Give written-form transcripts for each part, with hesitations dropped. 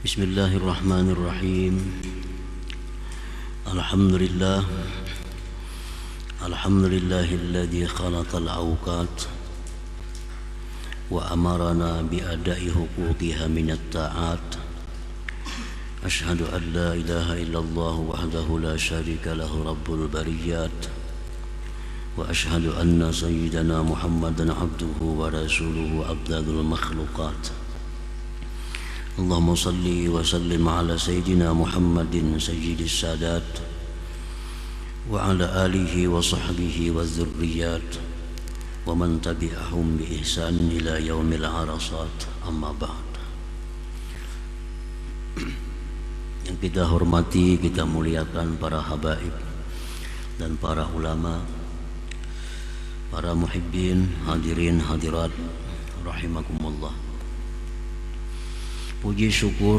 Bismillahirrahmanirrahim. Alhamdulillah. Alhamdulillahilladzi khalaqal awqat wa amarana bi ada'i huquqiha minat ta'at. Ashhadu an la ilaha illallah wahdahu la syarika lahu rabbul bariyat. Wa ashhadu anna sayyidana Muhammadan abduhu wa rasuluhu afdalul makhluqat. Allahumma salli wa sallim ala sayyidina Muhammadin sayyidis sadat wa ala alihi wa sahbihi wa dzurriyyat wa man tabi'ahum bi ihsan ila yaumil arasat, amma ba'd. Yang kita hormati, kita muliakan para habaib dan para ulama, para muhibbin, hadirin hadirat rahimakumullah. Puji syukur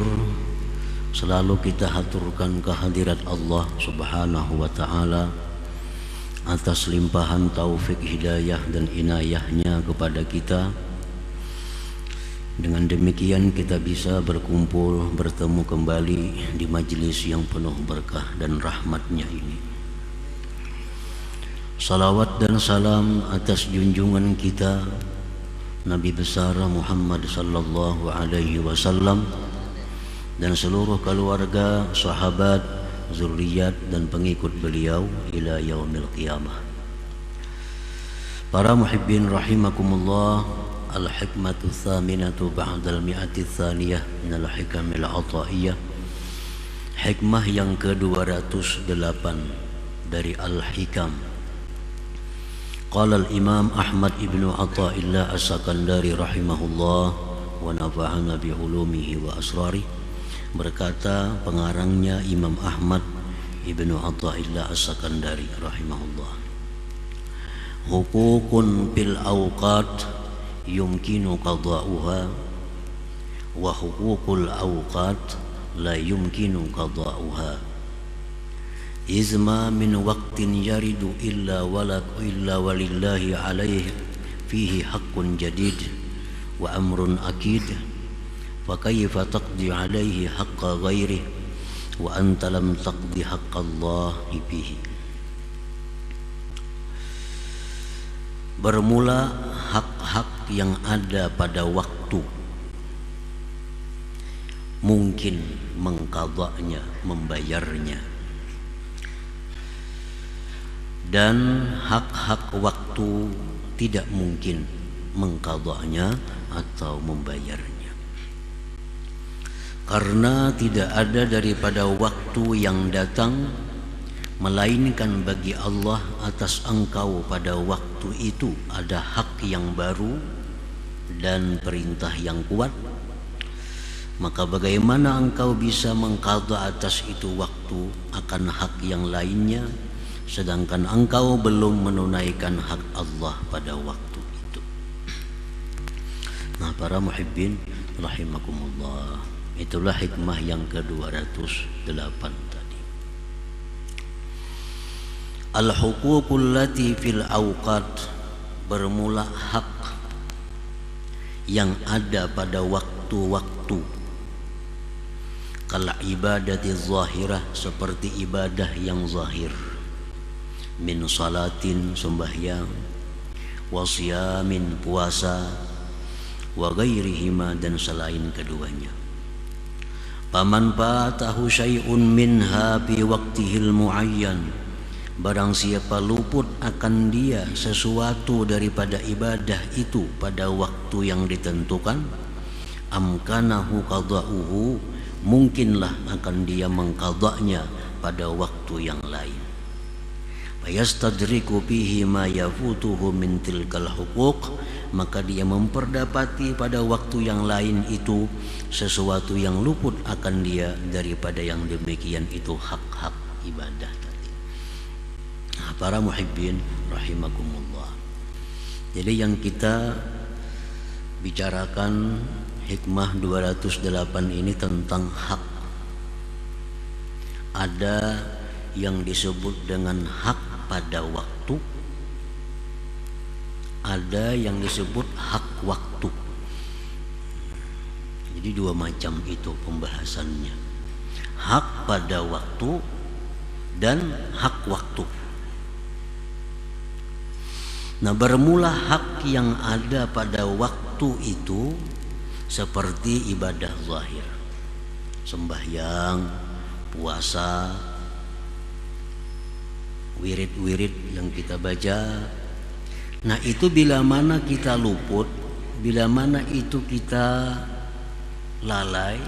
selalu kita haturkan kehadirat Allah Subhanahu wa ta'ala atas limpahan taufik hidayah dan inayahnya kepada kita. Dengan demikian kita bisa berkumpul, bertemu kembali di majlis yang penuh berkah dan rahmatnya ini. Salawat dan salam atas junjungan kita Nabi besar Muhammad sallallahu alaihi wasallam dan seluruh keluarga, sahabat, zuriat dan pengikut beliau ila yaumil qiyamah. Para muhibbin rahimakumullah, al-hikmatu tsaminatu ba'dal mi'ati tsaniyah minal hikamil ataiyah. Hikmah yang ke-208 dari al-hikam. Qala al-Imam Ahmad ibnu Athaillah as-Sakandari rahimahullah wa nafa'ana bi ulumihi wa asrari. Berkata pengarangnya Imam Ahmad ibnu Athaillah as-Sakandari rahimahullah, huququn fil awqat yumkinu qada'uha wa huququl awqat la yumkinu qada'uha. Izma min waqtin yaridu illa walillahi alaihi fihi haqqun jadid wa amrun akid, fa kayfa taqdi alaihi haqqa ghairihi wa anta lam taqdi haqqallahi fihi. Bermula hak-hak yang ada pada waktu mungkin mengqadanya, membayarnya, dan hak-hak waktu tidak mungkin mengqadanya atau membayarnya, karena tidak ada daripada waktu yang datang melainkan bagi Allah atas engkau pada waktu itu ada hak yang baru dan perintah yang kuat. Maka bagaimana engkau bisa mengqadha atas itu waktu akan hak yang lainnya, sedangkan engkau belum menunaikan hak Allah pada waktu itu. Nah, para muhibbin rahimakumullah, itulah hikmah yang ke-208 tadi. Al-huququl lati fil awqat, bermula hak yang ada pada waktu-waktu. Kal ibadati zahirah, seperti ibadah yang zahir, min salatin, sembahyang, wa siyamin, puasa, wa ghairihima, dan selain keduanya. Paman fatahu syai'un minha fi waqtihil muayyan, barang siapa luput akan dia sesuatu daripada ibadah itu pada waktu yang ditentukan, amkanahu qada'uhu, mungkinlah akan dia mengqadanya pada waktu yang lain. Yastadriku fihi ma yafutuhu min tilkal huquq, maka dia memperdapati pada waktu yang lain itu sesuatu yang luput akan dia daripada yang demikian itu hak-hak ibadah tadi. Nah, para muhibbin rahimakumullah, jadi yang kita bicarakan hikmah 208 ini tentang hak. Ada yang disebut dengan hak pada waktu, ada yang disebut hak waktu. Jadi dua macam itu pembahasannya. Hak pada waktu dan hak waktu. Nah, bermula hak yang ada pada waktu itu seperti ibadah zahir, sembahyang, puasa, wirid-wirid yang kita baca. Nah, itu bila mana kita luput, bila mana itu kita lalai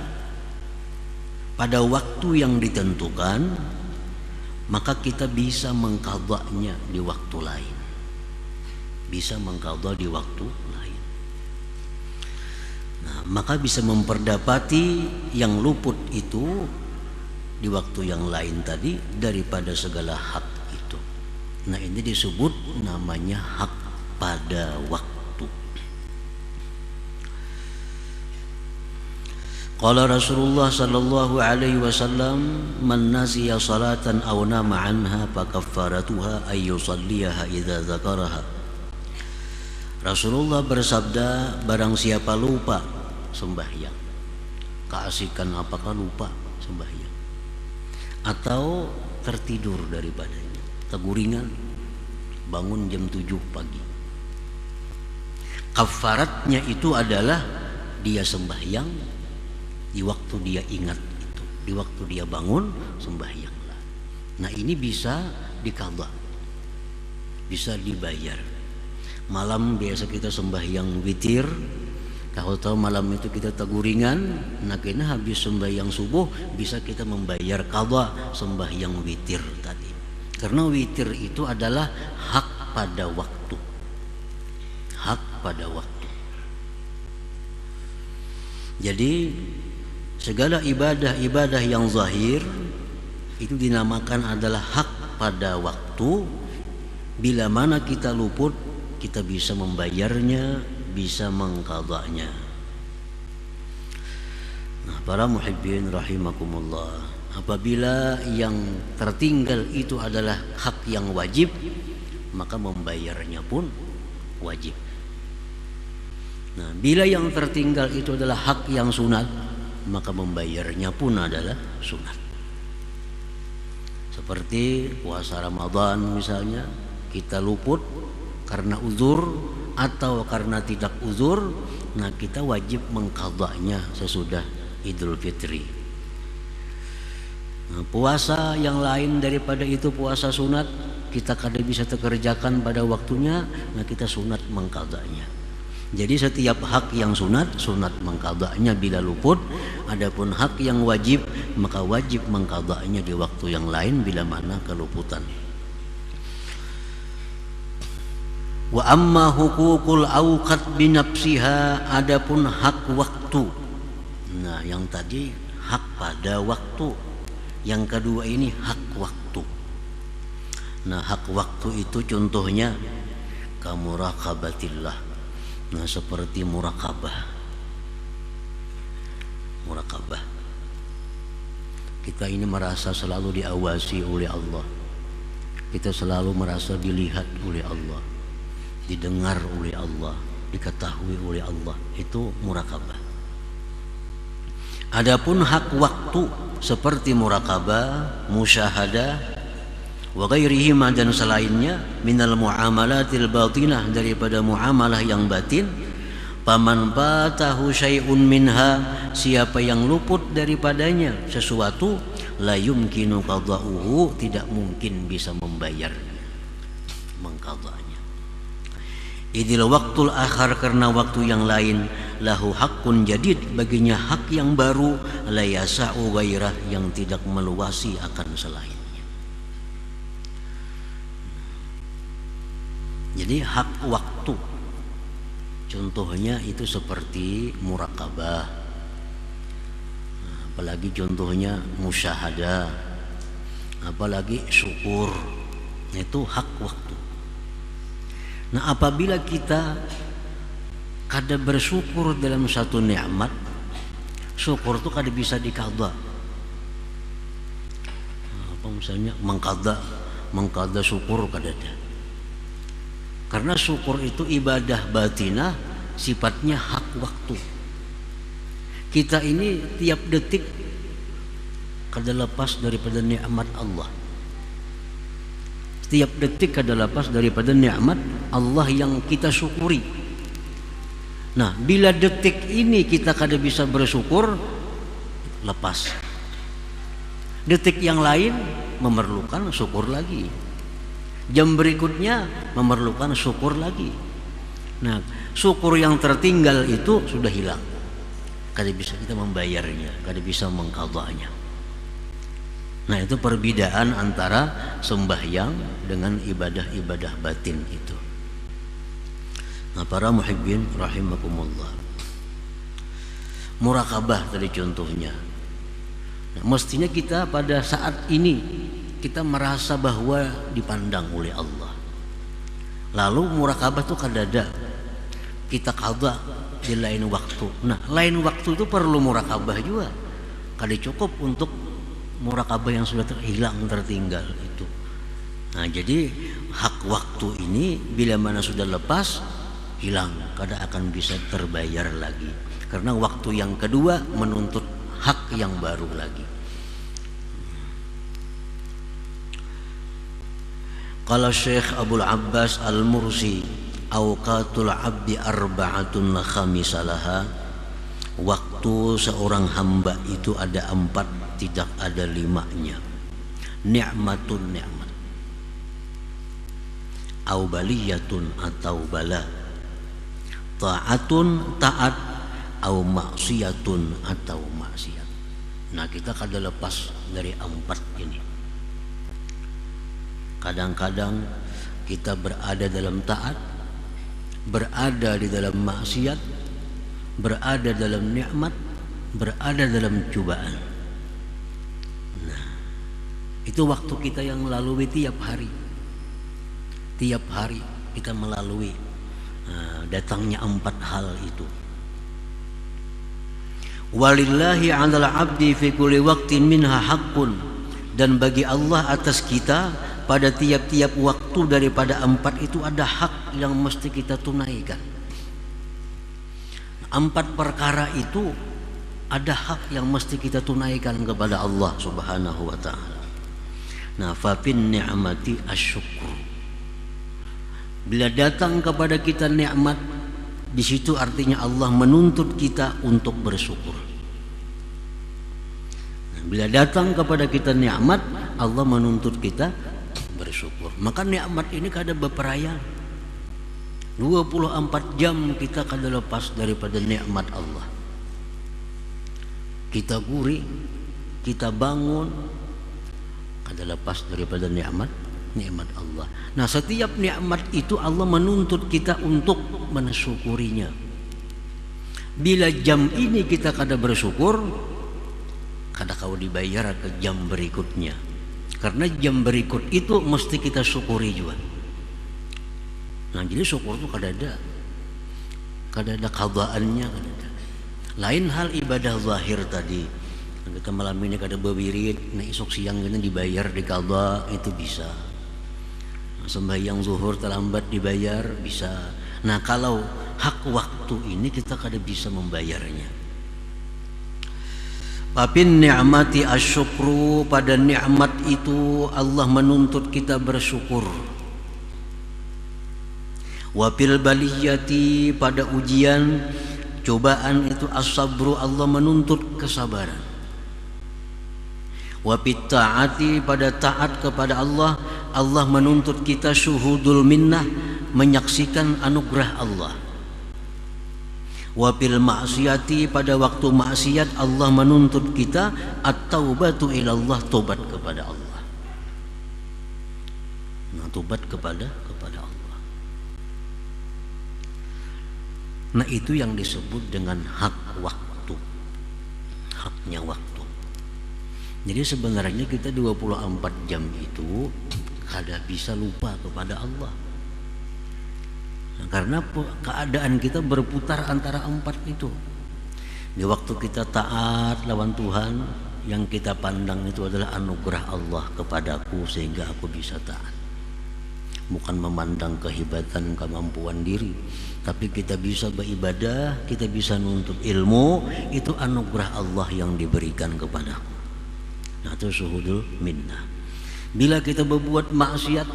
pada waktu yang ditentukan, maka kita bisa mengqadha'nya di waktu lain. Bisa mengqadha di waktu lain. Nah, maka bisa memperdapati yang luput itu di waktu yang lain tadi daripada segala hak itu. Nah, ini disebut namanya hak pada waktu. Qala Rasulullah sallallahu alaihi wasallam, man nasiya salatan aw nama anha fa kaffaratuha ay yusalliha idza dzakaraha. Rasulullah bersabda, barang siapa lupa sembahyang, keasikan apakah lupa sembahyang atau tertidur daripadanya, teguringan, bangun jam 7 pagi, kafaratnya itu adalah dia sembahyang di waktu dia ingat itu, di waktu dia bangun sembahyanglah. Nah, ini bisa diqadha, bisa dibayar. Malam biasa kita sembahyang witir, tahu-tahu malam itu kita teguringan, nah kena habis sembahyang subuh bisa kita membayar qadha sembahyang witir tadi. Karena witir itu adalah hak pada waktu. Hak pada waktu. Jadi segala ibadah-ibadah yang zahir itu dinamakan adalah hak pada waktu. Bila mana kita luput, kita bisa membayarnya, bisa mengqadha'nya. Nah, para muhibbin rahimakumullah, apabila yang tertinggal itu adalah hak yang wajib, maka membayarnya pun wajib. Nah, bila yang tertinggal itu adalah hak yang sunat, maka membayarnya pun adalah sunat. Seperti puasa Ramadan misalnya, kita luput karena uzur atau karena tidak uzur, nah kita wajib mengqadha'nya sesudah Idul Fitri. Nah, puasa yang lain daripada itu puasa sunat, kita kadang bisa kerjakan pada waktunya, nah kita sunat mengqadha'nya. Jadi setiap hak yang sunat mengqadha'nya bila luput. Adapun hak yang wajib, maka wajib mengqadha'nya di waktu yang lain bila mana keluputan. Wa amma hukukul awqat binafsiha, adapun hak waktu. Nah, yang tadi hak pada waktu, yang kedua ini hak waktu. Nah, hak waktu itu contohnya kamuraqabatillah. Nah, seperti muraqabah. Kita ini merasa selalu diawasi oleh Allah. Kita selalu merasa dilihat oleh Allah, didengar oleh Allah, diketahui oleh Allah. Itu muraqabah. Adapun hak waktu seperti muraqabah, musyahadah, wa ghairihima dan selainnya minal muamalatil batinah, daripada muamalah yang batin. Paman batahu syai'un minha, siapa yang luput daripadanya sesuatu, la yumkinu qadha'uhu, tidak mungkin bisa membayar, mengqadha'nya. Idil waktul akhar, karena waktu yang lain, lahu haqqun jadid, baginya hak yang baru, la yasa'u ghairah, yang tidak meluasi akan selainnya. Jadi hak waktu contohnya itu seperti muraqabah, apalagi contohnya musyahadah, apalagi syukur, itu hak waktu. Nah, apabila kita kada bersyukur dalam satu nikmat, syukur itu kada bisa diqadha. Apa misalnya mengqadha syukur kada ada. Karena syukur itu ibadah batinah, sifatnya hak waktu. Kita ini tiap detik kada lepas daripada nikmat Allah. Setiap detik kada lepas daripada nikmat Allah yang kita syukuri. Nah, bila detik ini kita kada bisa bersyukur, lepas. Detik yang lain memerlukan syukur lagi. Jam berikutnya memerlukan syukur lagi. Nah, syukur yang tertinggal itu sudah hilang. Kada bisa kita membayarnya, kada bisa mengqadanya. Nah, itu perbedaan antara sembahyang dengan ibadah-ibadah batin itu. Nah, para muhibbin rahimakumullah, murakabah tadi contohnya. Nah, mestinya kita pada saat ini kita merasa bahwa dipandang oleh Allah. Lalu murakabah itu kadada kita qada di lain waktu. Nah, lain waktu itu perlu murakabah juga. Kada cukup untuk murakabah yang sudah hilang tertinggal itu. Nah, jadi hak waktu ini bila mana sudah lepas, hilang, kada akan bisa terbayar lagi. Karena waktu yang kedua menuntut hak yang baru lagi. Qala Syekh Abdul Abbas Al-Mursi, awqatul abdi arba'atun la khamisalaha. Waktu seorang hamba itu ada 4, tidak ada 5-nya. Ni'matun ni'mat, au baliyatun atau bala, ta'atun taat, au maksiyatun atau maksiat. Nah, kita kada lepas dari 4 ini. Kadang-kadang kita berada dalam taat, berada di dalam maksiat, berada dalam nikmat, berada dalam cobaan. Nah, itu waktu kita yang melalui tiap hari. Tiap hari kita melalui datangnya 4 hal itu. Walillahi 'alal 'abdi fi kulli waqtin minha haqqun, dan bagi Allah atas kita pada tiap-tiap waktu daripada 4 itu ada hak yang mesti kita tunaikan. 4 perkara itu ada hak yang mesti kita tunaikan kepada Allah Subhanahu wa ta'ala. Nah, fa fin ni'mati asyukru. Bila datang kepada kita nikmat, di situ artinya Allah menuntut kita untuk bersyukur. Nah, bila datang kepada kita nikmat, Allah menuntut kita bersyukur. Maka nikmat ini kada beperayaan. 24 jam kita kada lepas daripada nikmat Allah. Kita guring, kita bangun, kada lepas daripada nikmat Allah. Nah, setiap nikmat itu Allah menuntut kita untuk mensyukurinya. Bila jam ini kita kada bersyukur, kada kau dibayar ke jam berikutnya. Karena jam berikut itu mesti kita syukuri juga. Nah, jadi syukur itu kada ada qadaannya, kada ada. Lain hal ibadah zahir tadi. Kita malam ini kada bewirid, nah esok siang ini dibayar di qada, itu bisa. Sembahyang zuhur terlambat dibayar, bisa. Nah, kalau hak waktu ini kita kada bisa membayarnya. Papin ni'mati asyukru, pada nikmat itu Allah menuntut kita bersyukur. Wapil baliyati, pada ujian cobaan itu as-sabru, Allah menuntut kesabaran. Wapit ta'ati, pada taat kepada Allah, Allah menuntut kita syuhudul minnah, menyaksikan anugerah Allah. Wapil maksiati, pada waktu maksiat Allah menuntut kita at-taubatu ilallah, tobat kepada Allah. Nah, tobat kepada Allah. Nah, itu yang disebut dengan hak waktu. Haknya waktu. Jadi sebenarnya kita 24 jam itu kada bisa lupa kepada Allah. Karena keadaan kita berputar antara 4 itu. Di waktu kita taat lawan Tuhan, yang kita pandang itu adalah anugerah Allah kepadaku sehingga aku bisa taat. bukan memandang kehebatan kemampuan diri, tapi kita bisa beribadah, kita bisa nuntut ilmu, itu anugerah Allah yang diberikan kepada. Nah, itu syuhudul minnah. Bila kita berbuat maksiat,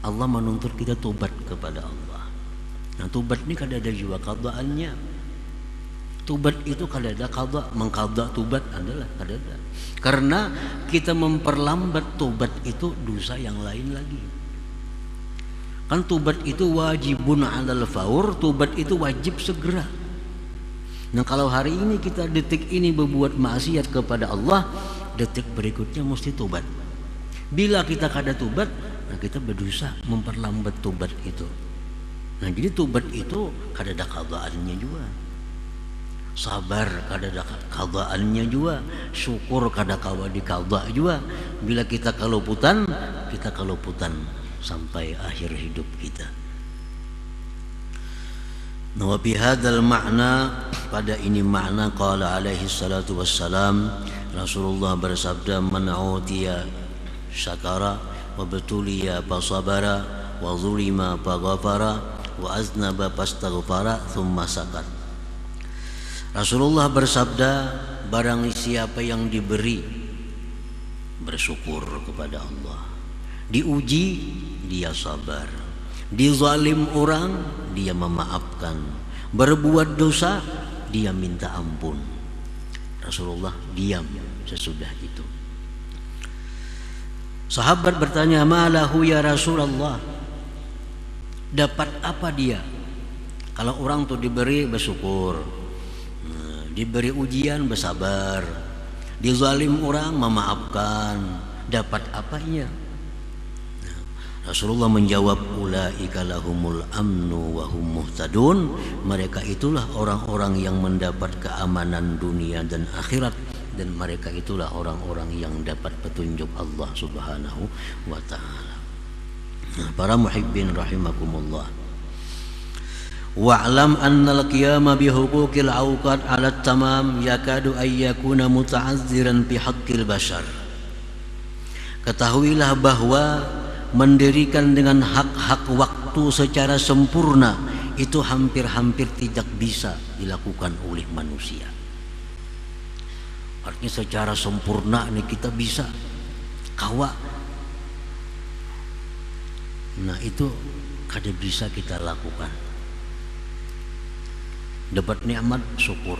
Allah menuntut kita tobat kepada Allah. Nah, tobat ini kadang ada juga qada'annya. Tobat itu kadang ada qada', mengqada' tobat adalah kadang ada. Karena kita memperlambat tobat itu dosa yang lain lagi. Kan tobat itu wajibun 'alal faur, tobat itu wajib segera. Nah, kalau hari ini kita detik ini berbuat maksiat kepada Allah, detik berikutnya mesti tobat. Bila kita kada tobat, nah kita berdosa memperlambat tobat itu. Nah, jadi tobat itu kada ada qada'annya juga. Sabar kada ada qada'annya juga, syukur kada kawa di qada' juga. Bila kita kaluputan, kita kaluputan sampai akhir hidup kita. Wa bi hadzal ma'na, pada ini makna qala alaihi salatu wassalam, Rasulullah bersabda, man utiya syakara wa betuliya fasabara wa zulima faghafara wa aznaba fastaghfara thumma sakat. Rasulullah bersabda, barang siapa yang diberi bersyukur kepada Allah, diuji dia sabar, dizalim orang dia memaafkan, berbuat dosa dia minta ampun. Rasulullah diam sesudah itu. Sahabat bertanya, malahu ya Rasulullah, dapat apa dia? Kalau orang tuh diberi bersyukur, diberi ujian bersabar, dizalim orang memaafkan, dapat apa ia? Rasulullah menjawab, ulaika lahumul amnu wa hum muhtadun, mereka itulah orang-orang yang mendapat keamanan dunia dan akhirat, dan mereka itulah orang-orang yang dapat petunjuk Allah Subhanahu wa ta'ala. Nah, para muhibbin rahimakumullah, wa'lam annal qiyama bihuquqil awqat 'ala tamam yakadu ay yakuna muta'azziran fi haqqil bashar. Ketahuilah bahwa mendirikan dengan hak-hak waktu secara sempurna itu hampir-hampir tidak bisa dilakukan oleh manusia. Artinya secara sempurna ini kita bisa kawa. Nah, itu kada bisa kita lakukan. Dapat nikmat syukur,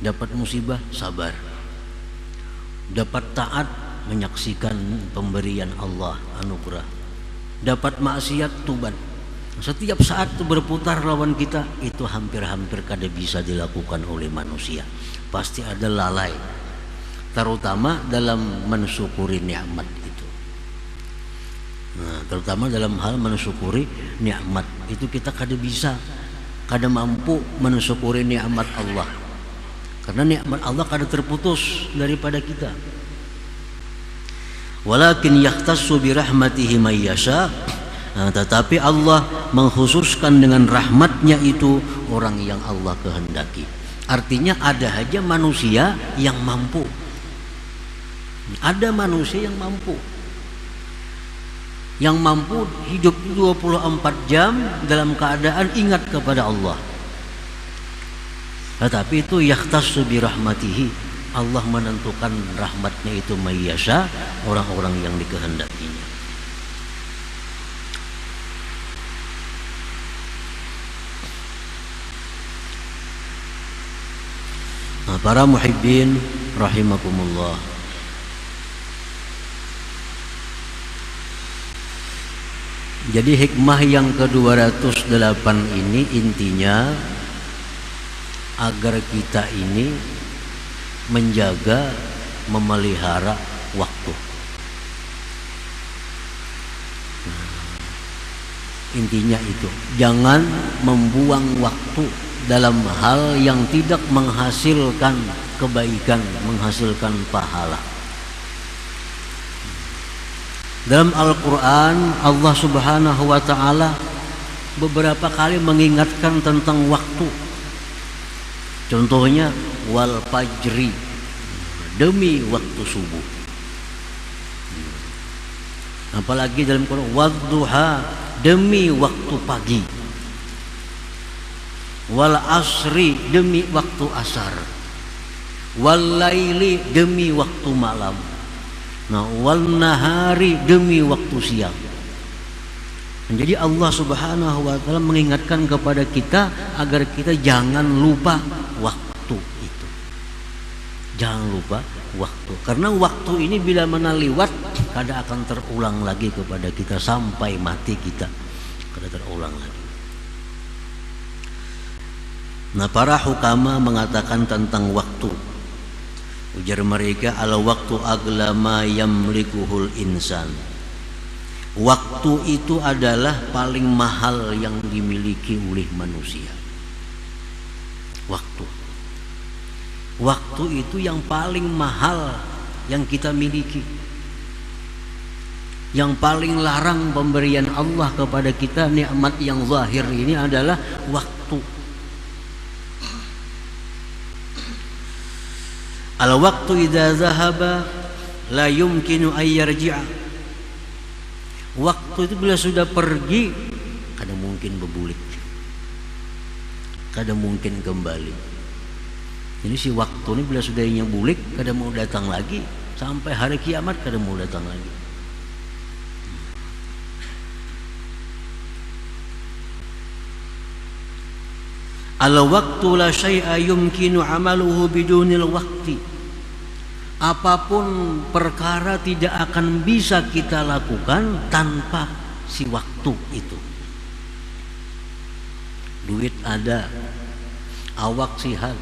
dapat musibah sabar, dapat taat menyaksikan pemberian Allah anugerah, dapat maksiat tobat. Setiap saat itu berputar lawan kita, itu hampir-hampir kada bisa dilakukan oleh manusia. Pasti ada lalai, terutama dalam mensyukuri nikmat itu. Nah, terutama dalam hal mensyukuri nikmat itu kita kada bisa, kada mampu mensyukuri nikmat Allah, karena nikmat Allah kada terputus daripada kita. Walakin yahtassu bi rahmatihi may yasha, tetapi Allah mengkhususkan dengan rahmatnya itu orang yang Allah kehendaki. Artinya ada aja manusia yang mampu, ada manusia yang mampu hidup 24 jam dalam keadaan ingat kepada Allah. Tetapi itu yahtassu bi rahmatihi, Allah menentukan rahmatnya itu mayyasha, orang-orang yang dikehendakinya. Nah, para muhibbin rahimakumullah, jadi hikmah yang ke-208 ini intinya agar kita ini menjaga, memelihara waktu. Intinya itu, jangan membuang waktu dalam hal yang tidak menghasilkan kebaikan, menghasilkan pahala. Dalam Al-Quran Allah Subhanahu wa ta'ala beberapa kali mengingatkan tentang waktu. Contohnya wal fajri, demi waktu subuh. Apalagi dalam Quran, wadduha, demi waktu pagi, wal asri, demi waktu asar, wal laili, demi waktu malam, nah wal nahari, demi waktu siang. Jadi Allah Subhanahu wa taala mengingatkan kepada kita agar kita jangan lupa waktu itu. Jangan lupa waktu, karena waktu ini bila mana lewat kada akan terulang lagi kepada kita sampai mati kita, kada terulang lagi. Nah, para hukama mengatakan tentang waktu, ujar mereka, al waktu agla ma yamlikuhul insan. Waktu itu adalah paling mahal yang dimiliki oleh manusia. Waktu itu yang paling mahal yang kita miliki. Yang paling larang pemberian Allah kepada kita, nikmat yang zahir ini adalah waktu. Al waktu idza zahaba la yumkinu ay yarji'a. Waktu itu bila sudah pergi, kada mungkin berbulik, kada mungkin kembali. Jadi si waktu ini bila sudah bulik, kada mau datang lagi, sampai hari kiamat kada mau datang lagi. Al waktu la syai'a yumkinu amaluhu bidunil waqti. Apapun perkara tidak akan bisa kita lakukan tanpa si waktu itu. Duit ada, awak sihat,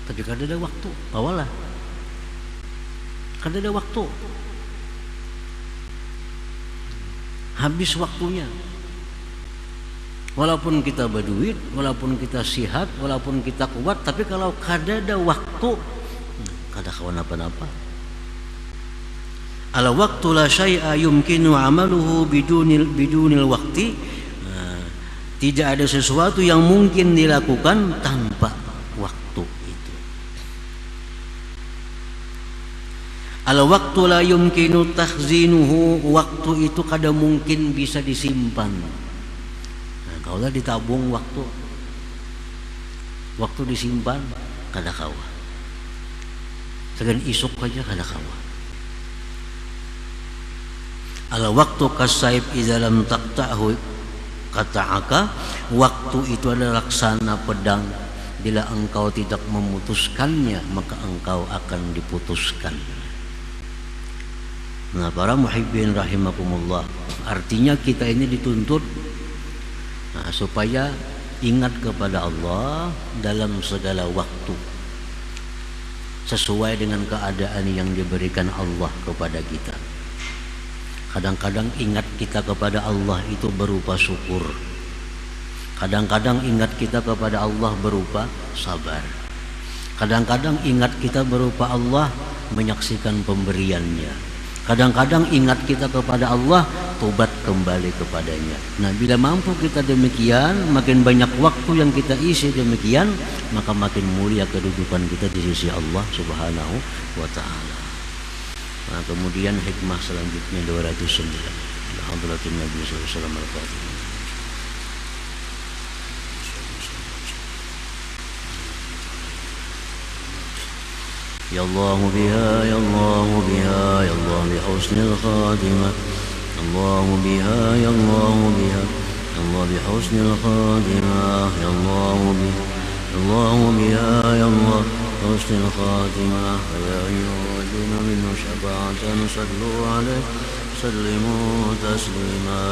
tapi kada ada waktu, bawalah. Kada ada waktu, habis waktunya. Walaupun kita berduit, walaupun kita sihat, walaupun kita kuat, tapi kalau kada ada waktu, kada kawan apa-apa. Al waktu la syai'a yumkinu amaluhu bidunil waqti. Tidak ada sesuatu yang mungkin dilakukan tanpa waktu itu. Al waktu la yumkinu takhzinuhu. Waktu itu kada mungkin bisa disimpan. Nah, kalau ditabung waktu disimpan kada kawan. Segan isuk aja kada kawa. Al waktu kasaib idza lam taqta'hu qata'aka. Waktu itu adalah laksana pedang, bila engkau tidak memutuskannya maka engkau akan diputuskan. Nah, para muhibbin rahimakumullah, artinya kita ini dituntut supaya ingat kepada Allah dalam segala waktu, sesuai dengan keadaan yang diberikan Allah kepada kita. Kadang-kadang ingat kita kepada Allah itu berupa syukur. Kadang-kadang ingat kita kepada Allah berupa sabar. Kadang-kadang ingat kita berupa Allah menyaksikan pemberiannya. Kadang-kadang ingat kita kepada Allah tobat kembali kepadanya. Nah, bila mampu kita demikian, makin banyak waktu yang kita isi demikian, maka makin mulia kedudukan kita di sisi Allah Subhanahu wa ta'ala. Nah, kemudian hikmah selanjutnya 209. Hadratin Nabi sallallahu alaihi wasallam al-Fatihah. Ya Allah biha, ya Allah biha, ya Allah bi husnil khatimah. Allah biha, ya Allah biha, ya Allah bi husnil khatimah. Ya Allah biha, Allah biha, ya Allah husnil khatimah. Ya ayyuhallazina amanu syafa'atan sallu alaihi sallimu taslima.